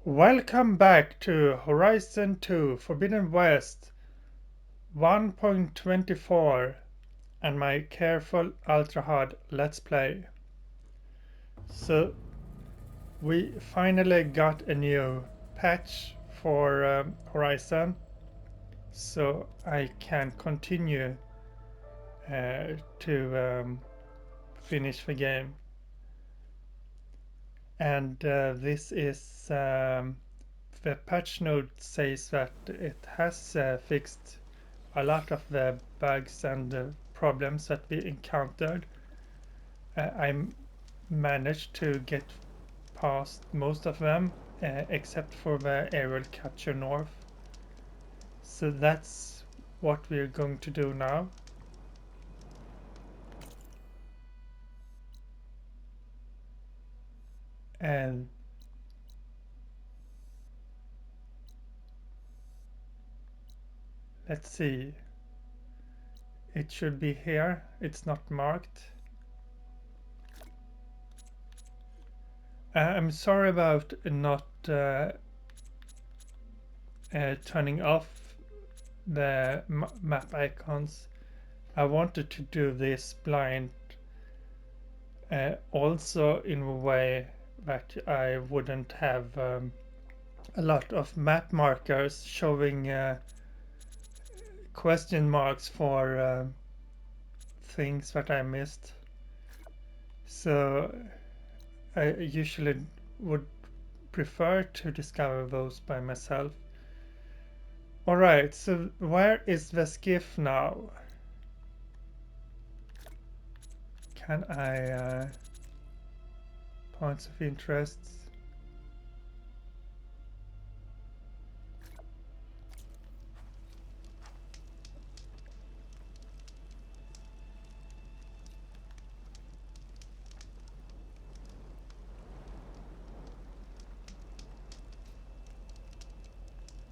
Welcome back to Horizon 2 Forbidden West 1.24 and my careful Ultra Hard Let's Play. So we finally got a new patch for Horizon, so I can continue to finish the game. And this is the patch note says that it has fixed a lot of the bugs and problems that we encountered. I managed to get past most of them except for the aerial capture north. So that's what we're going to do now. And let's see. It should be here. It's not marked. I'm sorry about not turning off the map icons. I wanted to do this blind also in a way that I wouldn't have a lot of map markers showing question marks for things that I missed. So I usually would prefer to discover those by myself. Alright, so where is the skiff now? Can I points of interest?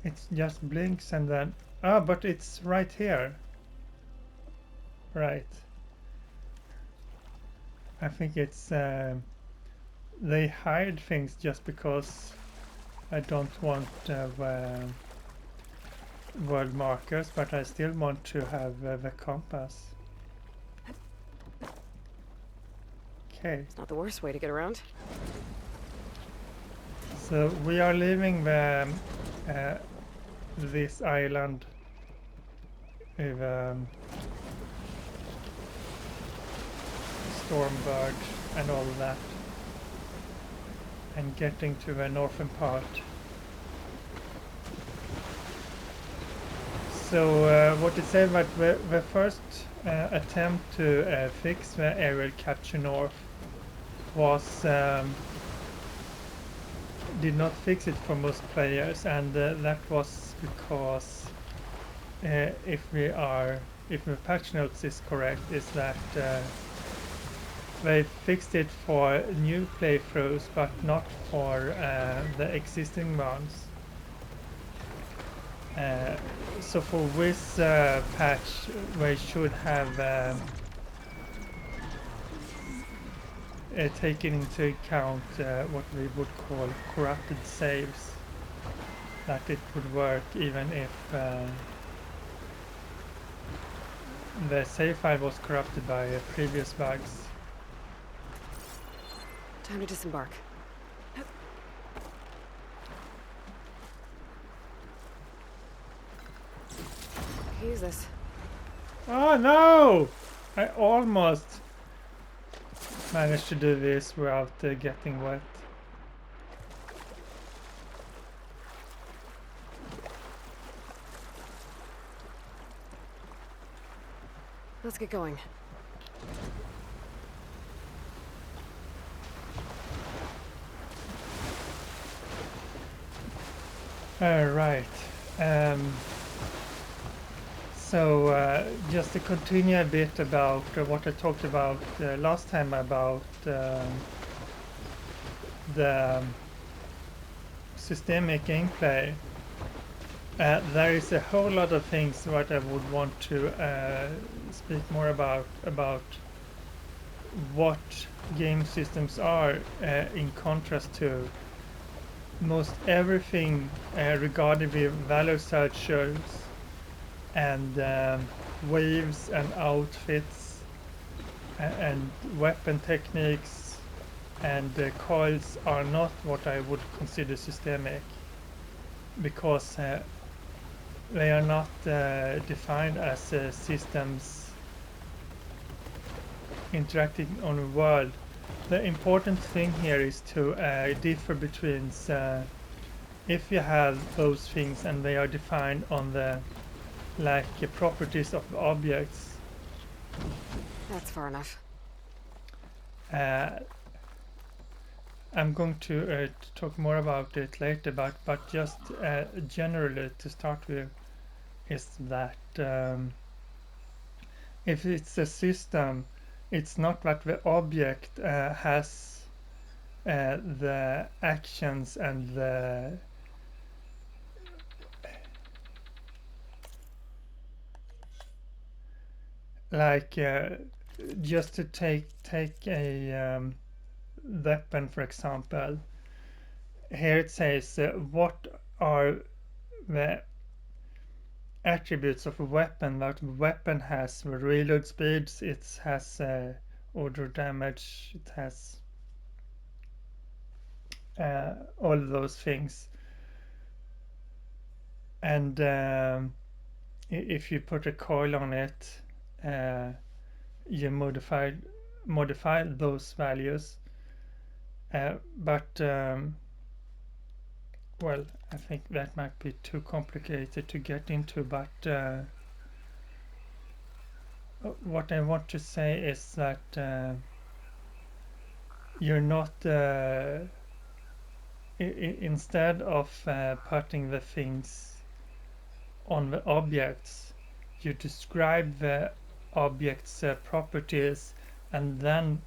It just blinks and then but it's right here. Right. I think it's they hide things just because I don't want world markers, but I still want to have the compass. Okay. It's not the worst way to get around. So we are leaving the this island with Stormbird and all that, and getting to the northern part. So what it said that the first attempt to fix the aerial capture north was did not fix it for most players, and that was because if the patch notes is correct, is that they fixed it for new playthroughs but not for the existing ones. So for this patch we should have taken into account what we would call corrupted saves, that it would work even if the save file was corrupted by previous bugs. Time to disembark. Use this. Oh no! I almost managed to do this without getting wet. Let's get going. Alright. So just to continue a bit about what I talked about last time about the systemic gameplay. There is a whole lot of things that I would want to speak more about what game systems are in contrast to most everything regarding the value searchers and waves and outfits and weapon techniques and coils are not what I would consider systemic, because they are not defined as systems interacting on a world. The important thing here is to differ between if you have those things and they are defined on the properties of the objects. That's far enough. I'm going to talk more about it later, but just generally to start with is that if it's a system, it's not that the object has the actions and the just to take a weapon, for example. Here it says what are the attributes of a weapon. That weapon has reload speeds, it has auto damage, it has all those things. And if you put a coil on it, you modify those values. But well, I think that might be too complicated to get into, but what I want to say is that you're not instead of putting the things on the objects, you describe the object's properties, and then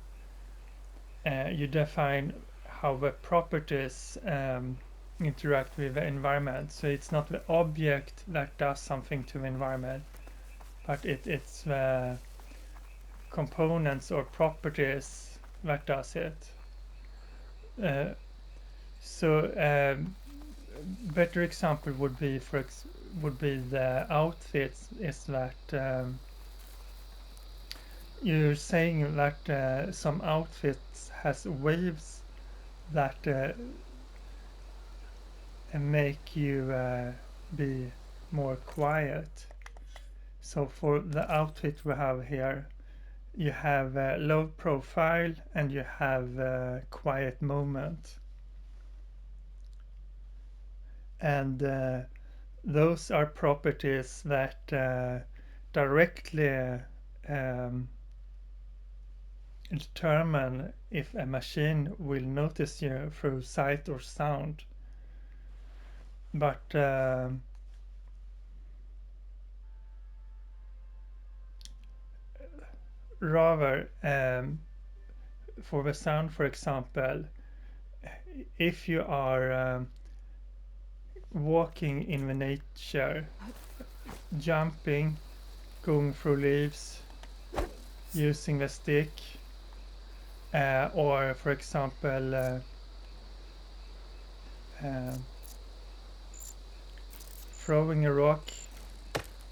you define how the properties interact with the environment. So it's not the object that does something to the environment, but it's the components or properties that does it. Better example would be the outfits. Is that you're saying that some outfits has waves that make you be more quiet. So for the outfit we have here, you have low profile and you have quiet movement, and those are properties that directly determine if a machine will notice you through sight or sound. But rather, for the sound, for example, if you are walking in the nature, jumping, going through leaves, using the stick, or for example throwing a rock,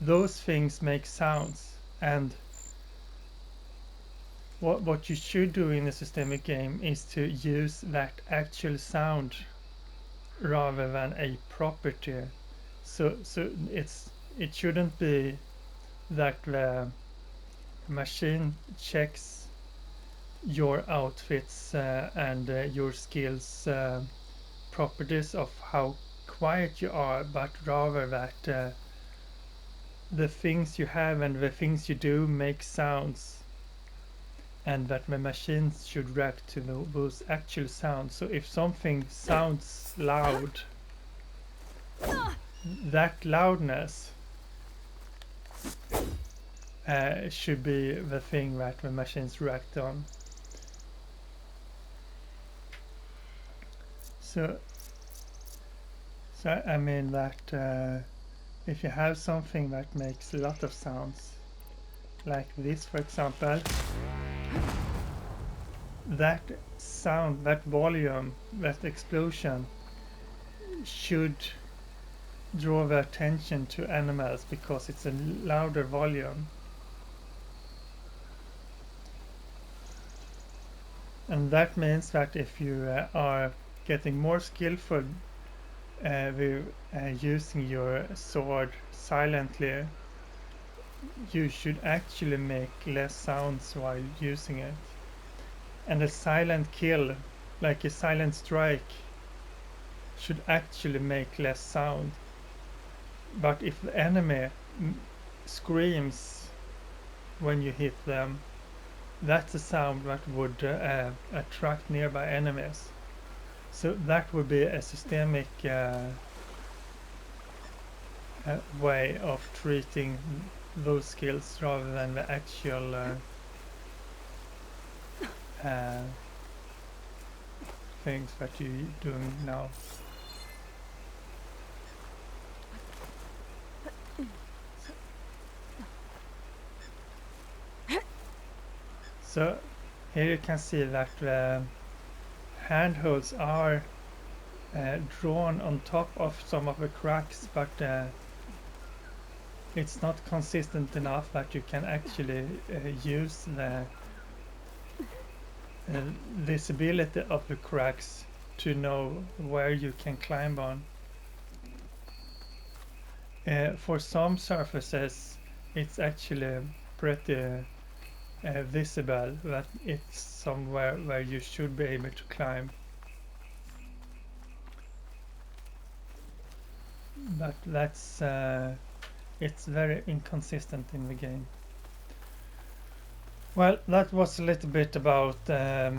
those things make sounds. And what you should do in a systemic game is to use that actual sound rather than a property. So it shouldn't be that the machine checks your outfits and your skills properties of how quiet you are, but rather that the things you have and the things you do make sounds, and that the machines should react to those actual sounds. So if something sounds loud, that loudness should be the thing that the machines react on. So I mean that if you have something that makes a lot of sounds, like this for example, that sound, that volume, that explosion should draw the attention to animals because it's a louder volume. And that means that if you are getting more skillful with using your sword silently, you should actually make less sounds while using it. And a silent kill, like a silent strike, should actually make less sound. But if the enemy screams when you hit them, that's a sound that would attract nearby enemies. So that would be a systemic way of treating those skills rather than the actual things that you're doing now. So here you can see that the handholds are drawn on top of some of the cracks, but it's not consistent enough that you can actually use the visibility of the cracks to know where you can climb on. For some surfaces it's actually pretty visible that it's somewhere where you should be able to climb. But that's it's very inconsistent in the game. Well, that was a little bit about the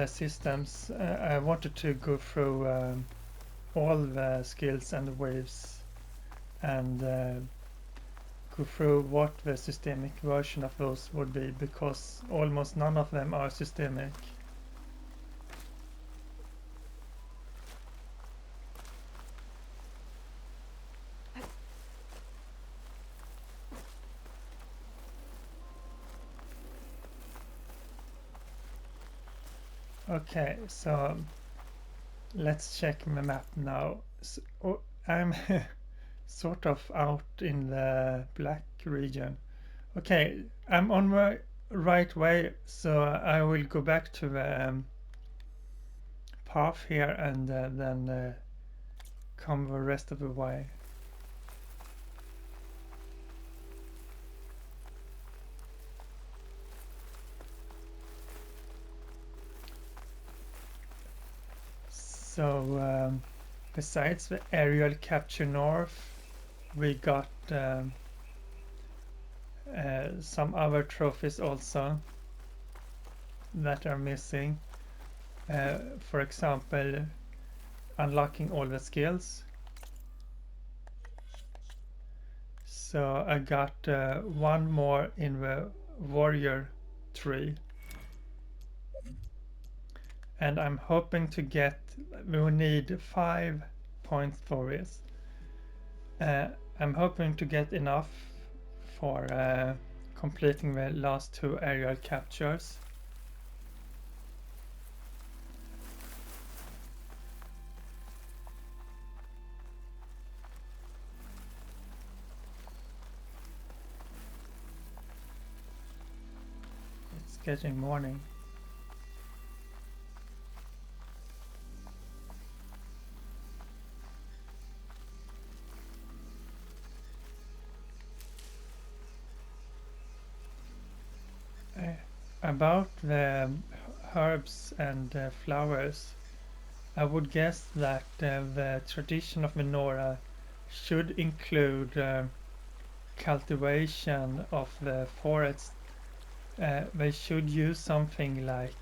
systems. I wanted to go through all the skills and the waves and go through what the systemic version of those would be, because almost none of them are systemic. Okay, so let's check my map now. So, I'm sort of out in the black region. Okay, I'm on my right way, so I will go back to the path here and then come the rest of the way. So besides the aerial capture north, we got some other trophies also that are missing. For example, unlocking all the skills. So I got one more in the warrior tree. And I'm hoping to get, we will need 5 points for this. I'm hoping to get enough for completing the last 2 aerial captures. It's getting morning. About the herbs and flowers, I would guess that the tradition of menorah should include cultivation of the forest. They should use something like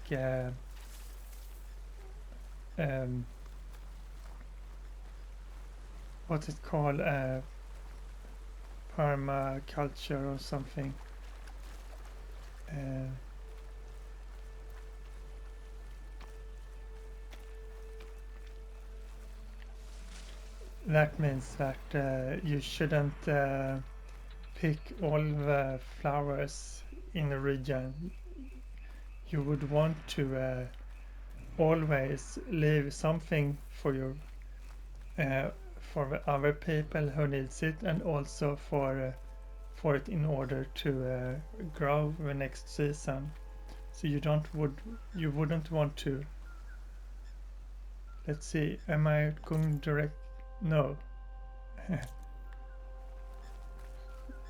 what's it called, permaculture or something. That means that you shouldn't pick all the flowers in a region. You would want to always leave something for your for the other people who needs it, and also for it in order to grow the next season. So you wouldn't want to. Let's see, am I going direct? No.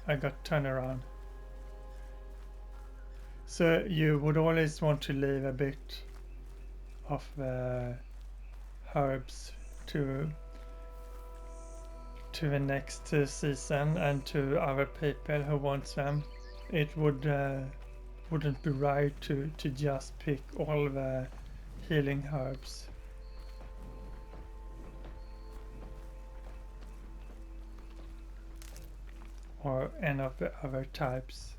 I got turned around. So you would always want to leave a bit of herbs to the next season and to other people who want them. It wouldn't be right to just pick all the healing herbs. Or any of the other types.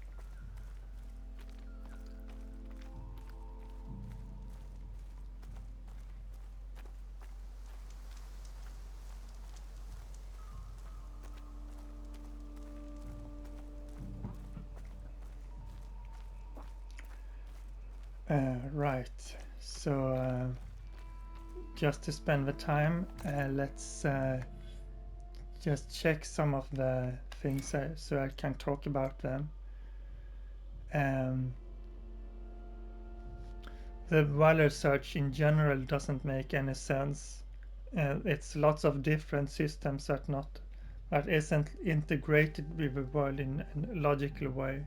Right, so just to spend the time, let's just check some of the things so I can talk about them. The value search in general doesn't make any sense. It's lots of different systems that isn't integrated with the world in a logical way.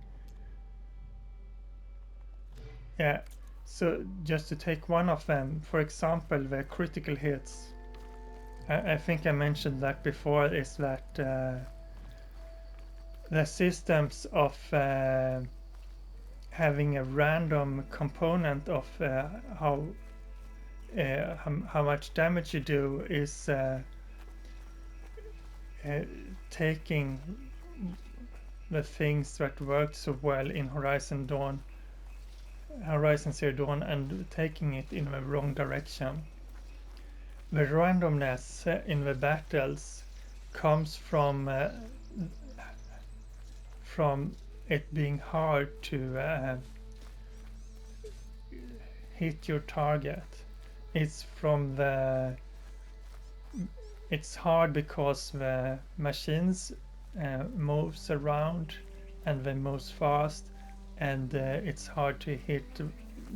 Yeah, so just to take one of them, for example, the critical hits. I think I mentioned that before, is that the systems of having a random component of how much damage you do is taking the things that worked so well in Horizon Zero Dawn and taking it in the wrong direction. The randomness in the battles comes from it being hard to hit your target. It's hard because the machines moves around and they moves fast, and it's hard to hit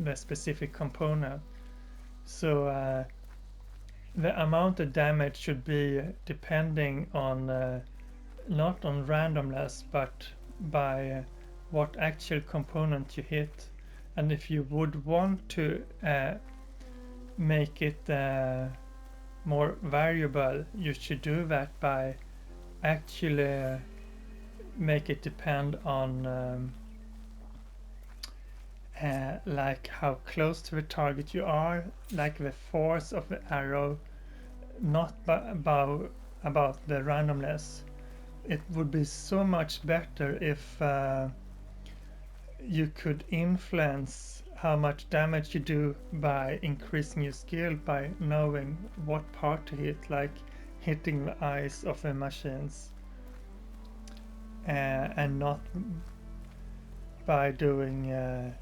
the specific component. So the amount of damage should be depending on not on randomness, but by what actual component you hit. And if you would want to make it more variable, you should do that by actually make it depend on like how close to the target you are, like the force of the arrow, not about the randomness. It would be so much better if you could influence how much damage you do by increasing your skill, by knowing what part to hit, like hitting the eyes of the machines, and not by doing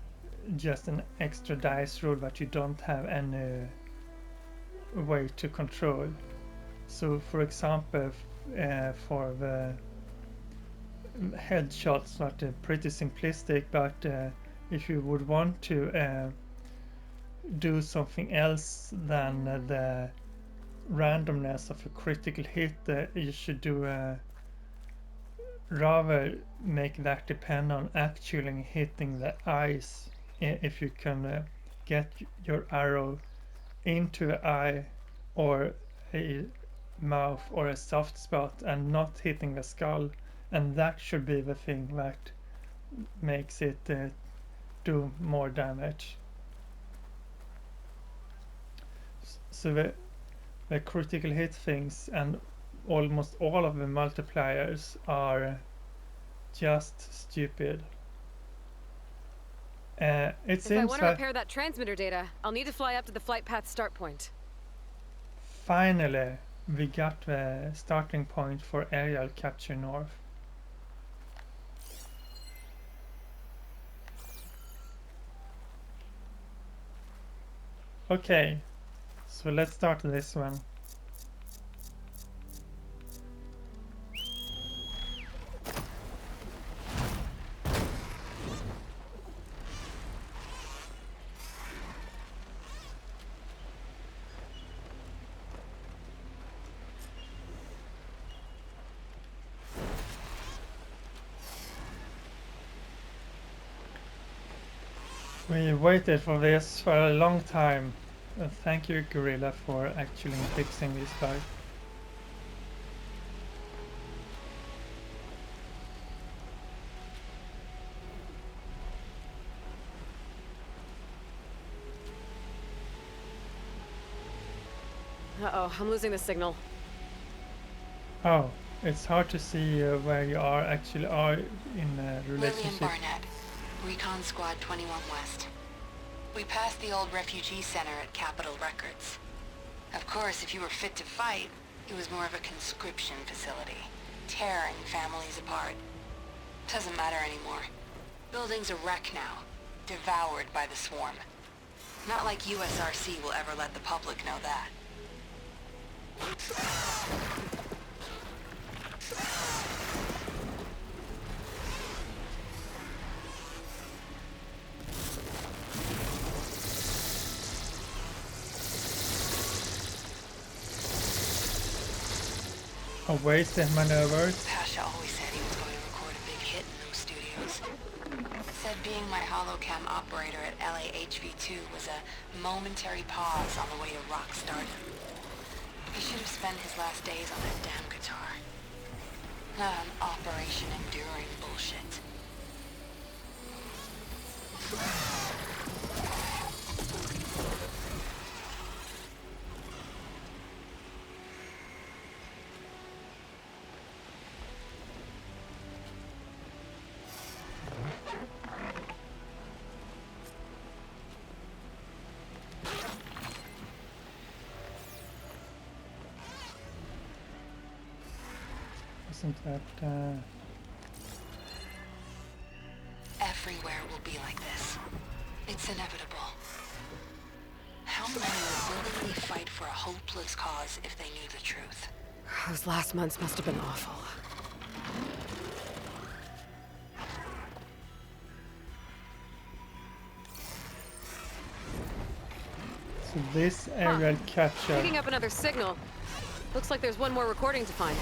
just an extra dice roll that you don't have any way to control. So for example, for the headshots, not pretty simplistic, but if you would want to do something else than the randomness of a critical hit, you should do rather make that depend on actually hitting the eyes. If you can get your arrow into the eye or a mouth or a soft spot and not hitting the skull, and that should be the thing that makes it do more damage. So the critical hit things and almost all of the multipliers are just stupid. It If seems I want to that repair that transmitter data, I'll need to fly up to the flight path start point. finally we got the starting point for aerial capture north. Okay, so let's start this one. We waited for this for a long time. Thank you, Gorilla, for actually fixing this bug. Uh-oh, I'm losing the signal. Oh, it's hard to see where you actually are in a Lillian relationship. Barnett, Recon Squad 21 West. We passed the old refugee center at Capitol Records. Of course, if you were fit to fight, it was more of a conscription facility, tearing families apart. Doesn't matter anymore. Building's a wreck now, devoured by the swarm. Not like USRC will ever let the public know that. Wasted maneuvers. Pasha always said he was going to record a big hit in those studios. Said being my holocam operator at LAHV2 was a momentary pause on the way to rock stardom. He should have spent his last days on that damn guitar. Not on Operation Enduring bullshit. Isn't that... Everywhere will be like this. It's inevitable. How many would willingly fight for a hopeless cause if they knew the truth? Those last months must have been awful. So this aerial capture... Picking up another signal. Looks like there's one more recording to find.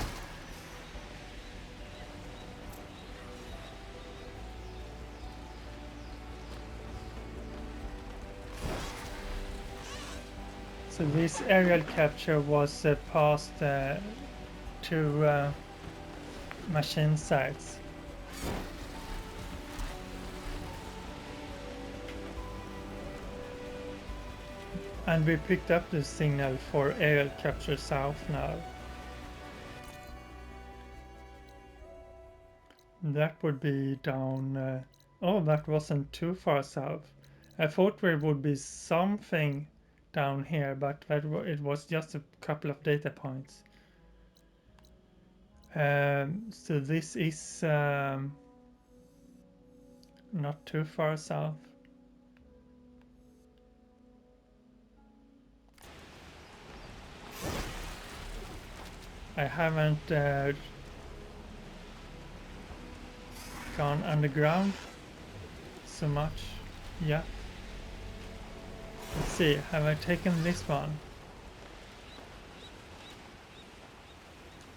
So this aerial capture was passed to machine sites. And we picked up the signal for aerial capture south now. That would be down... oh, that wasn't too far south. I thought there would be something down here, but it was just a couple of data points. So this is not too far south. I haven't gone underground so much yet. Let's see, have I taken this one?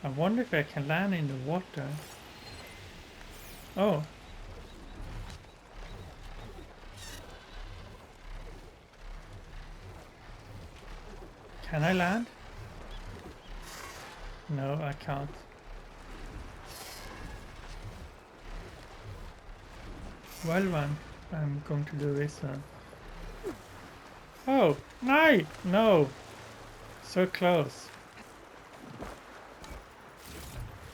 I wonder if I can land in the water. Oh. Can I land? No, I can't. Well then, I'm going to do this one. Oh, no! No! So close.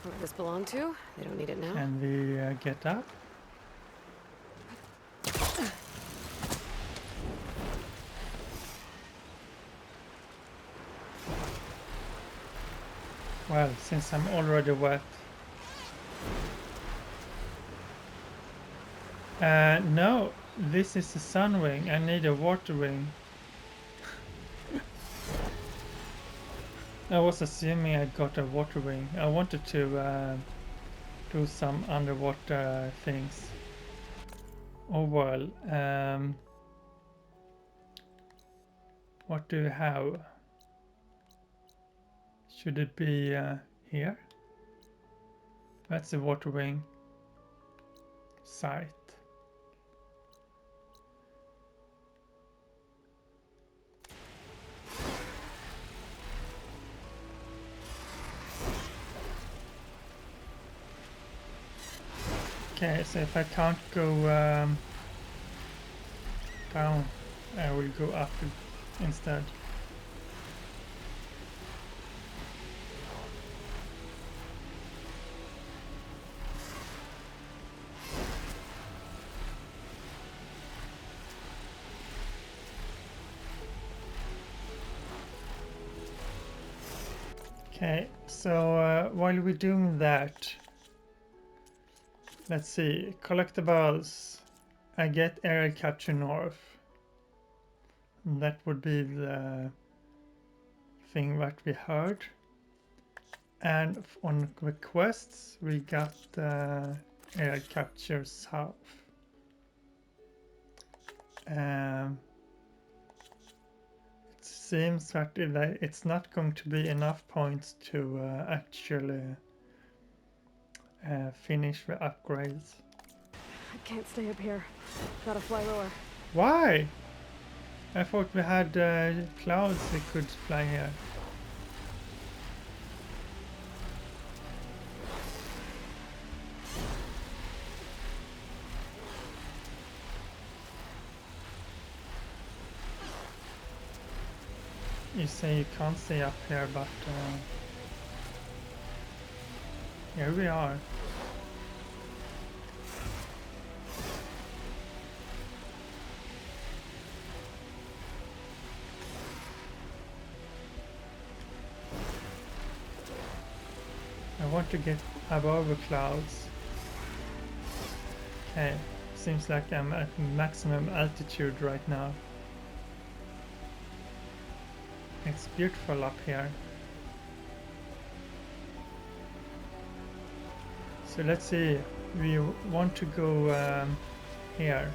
Where does this belong to? They don't need it now. Can we get up? Well, since I'm already wet. No, this is a sun wing. I need a water wing. I was assuming I got a water wing. I wanted to do some underwater things. Oh well. What do you have? Should it be here? That's the water wing site. Okay, so if I can't go down, I will go up instead. Okay, so while we're doing that, let's see, collectibles. I get area capture north. That would be the thing that we heard. And on the quests, we got area capture south. It seems that it's not going to be enough points to actually finish the upgrades. I can't stay up here. Gotta fly lower. Why? I thought we had clouds we could fly here. You say you can't stay up here, but here we are. I want to get above the clouds. Okay, seems like I'm at maximum altitude right now. It's beautiful up here. So let's see, we want to go here.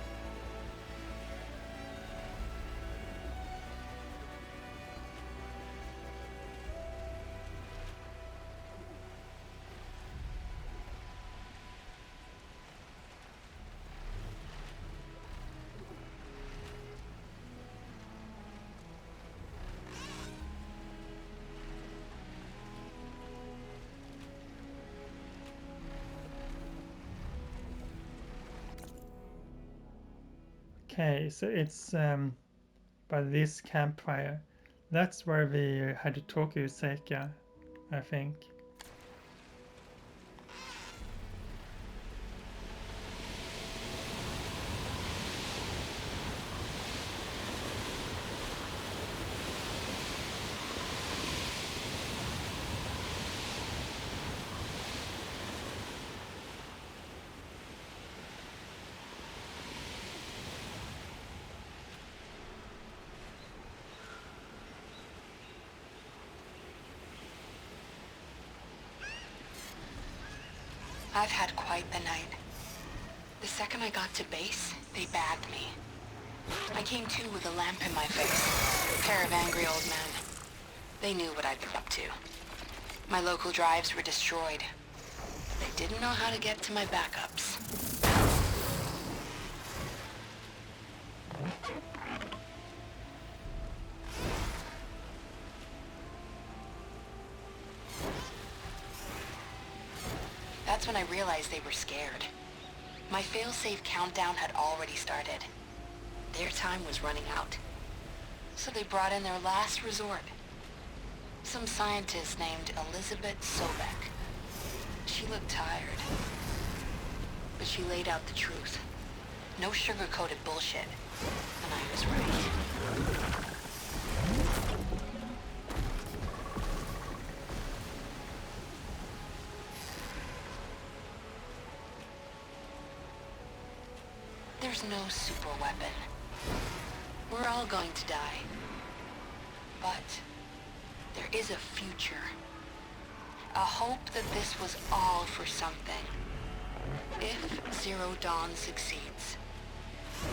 Okay, so it's by this campfire. That's where we had to talk to Seika, I think. I've had quite the night. The second I got to base, they bagged me. I came to with a lamp in my face. A pair of angry old men. They knew what I'd been up to. My local drives were destroyed. They didn't know how to get to my backups. That's when I realized they were scared. My fail-safe countdown had already started. Their time was running out. So they brought in their last resort. Some scientist named Elizabeth Sobek. She looked tired. But she laid out the truth. No sugar-coated bullshit. And I was right. There's no super weapon. We're all going to die. But there is a future. A hope that this was all for something. If Zero Dawn succeeds.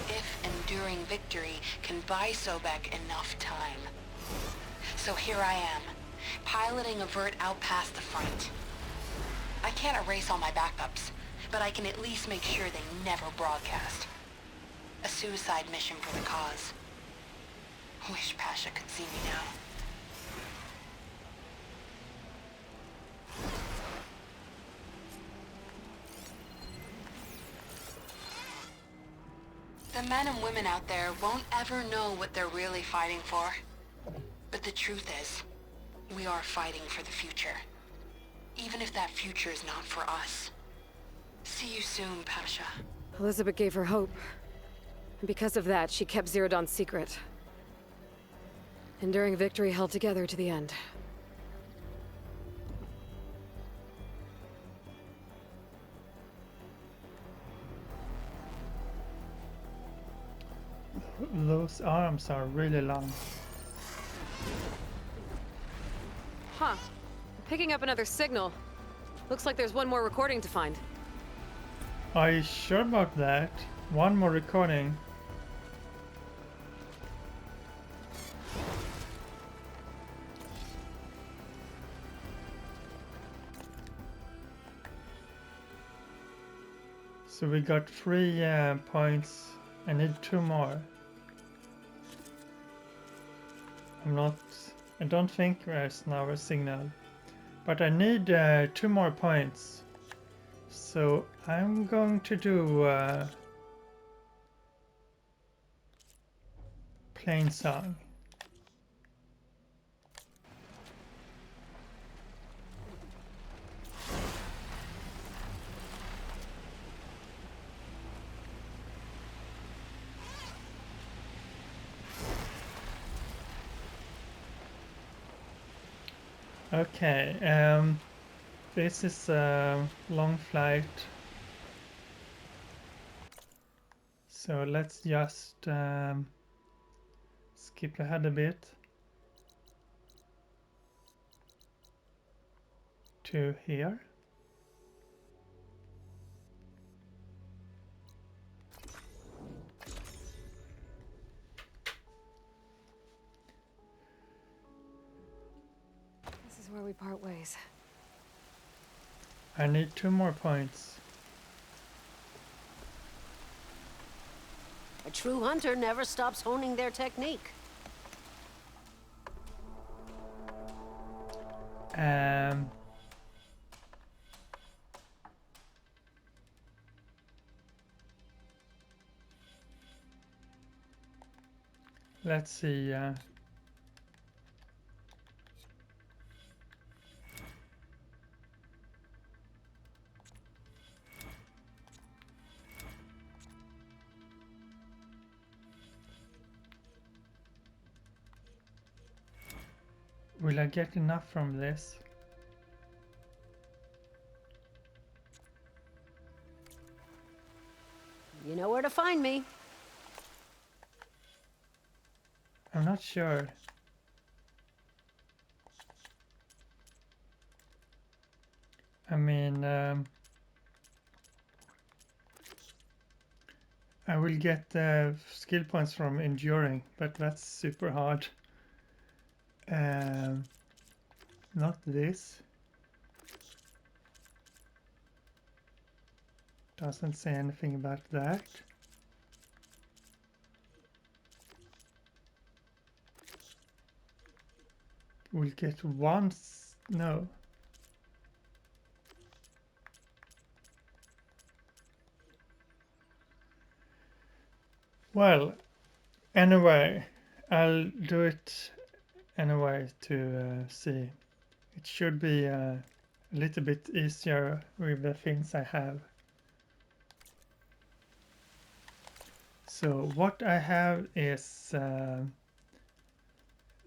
If enduring victory can buy Sobek enough time. So here I am, piloting a vert out past the front. I can't erase all my backups, but I can at least make sure they never broadcast. A suicide mission for the cause. Wish Pasha could see me now. The men and women out there won't ever know what they're really fighting for. But the truth is, we are fighting for the future. Even if that future is not for us. See you soon, Pasha. Elizabeth gave her hope. And because of that, she kept Zero Dawn's secret. Enduring victory held together to the end. Those arms are really long. Huh. Picking up another signal. Looks like there's one more recording to find. Are you sure about that? One more recording. So we got 3 points. I need 2 more. I don't think there's now a signal. But I need 2 more points. So I'm going to do Plainsong. Okay, this is a long flight, so let's just skip ahead a bit to here. This is where we part ways. I need 2 more points. A true hunter never stops honing their technique. Let's see. Will I get enough from this? You know where to find me. I'm not sure. I mean, I will get skill points from enduring, but that's super hard. Not this. Doesn't say anything about that. We'll get once. No. Well, anyway, I'll do it anyway to see. It should be a little bit easier with the things I have. So what I have is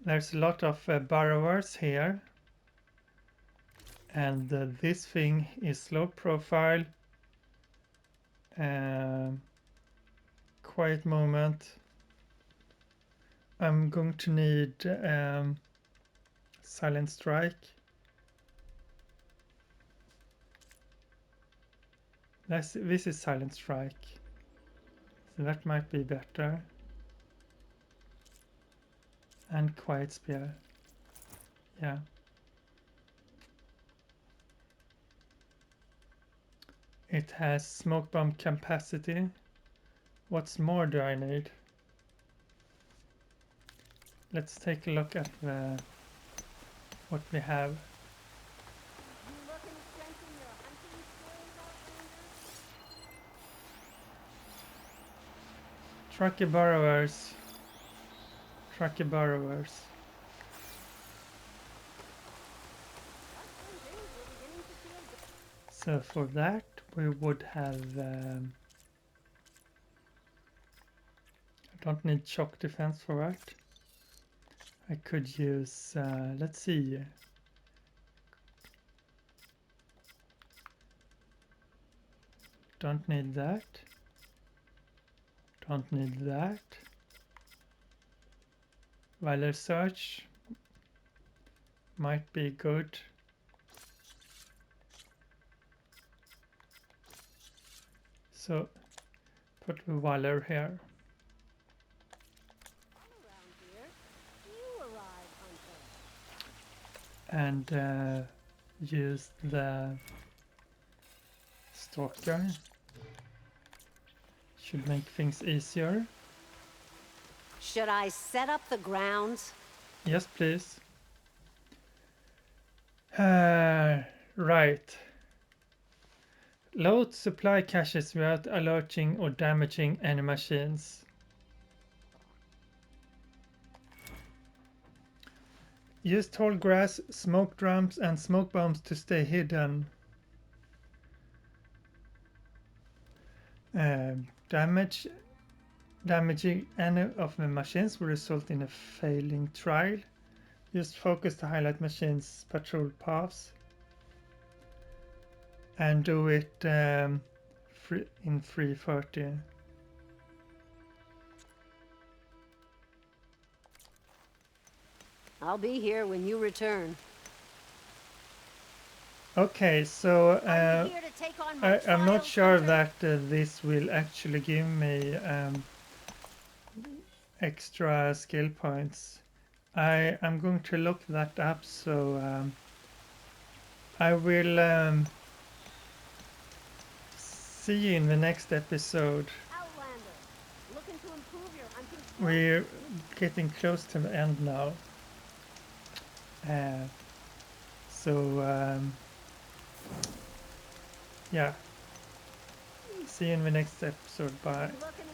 there's a lot of borrowers here, and this thing is low profile, quiet moment. I'm going to need silent strike. This is silent strike, so that might be better. And quiet spear, yeah. It has smoke bomb capacity. What's more do I need? Let's take a look at what we have. Trucky borrowers. Trucky borrowers. So for that we would have I don't need shock defense for that. I could use let's see. Don't need that. Don't need that. Valor search might be good. So put the valor here. And use the stalker. Should make things easier. Should I set up the grounds? Yes, please. Right. Load supply caches without alerting or damaging any machines. Use tall grass, smoke drums, and smoke bombs to stay hidden. Damaging any of the machines will result in a failing trial. Use focus to highlight machines' patrol paths. And do it in 330. I'll be here when you return. Okay, so Are you here to take on my I'm not trials, sure Hunter? that this will actually give me extra skill points. I'm going to look that up, so I will see you in the next episode. Outlander, looking to improve your hunting skills? We're getting close to the end now. So yeah. See you in the next episode. Bye. Looking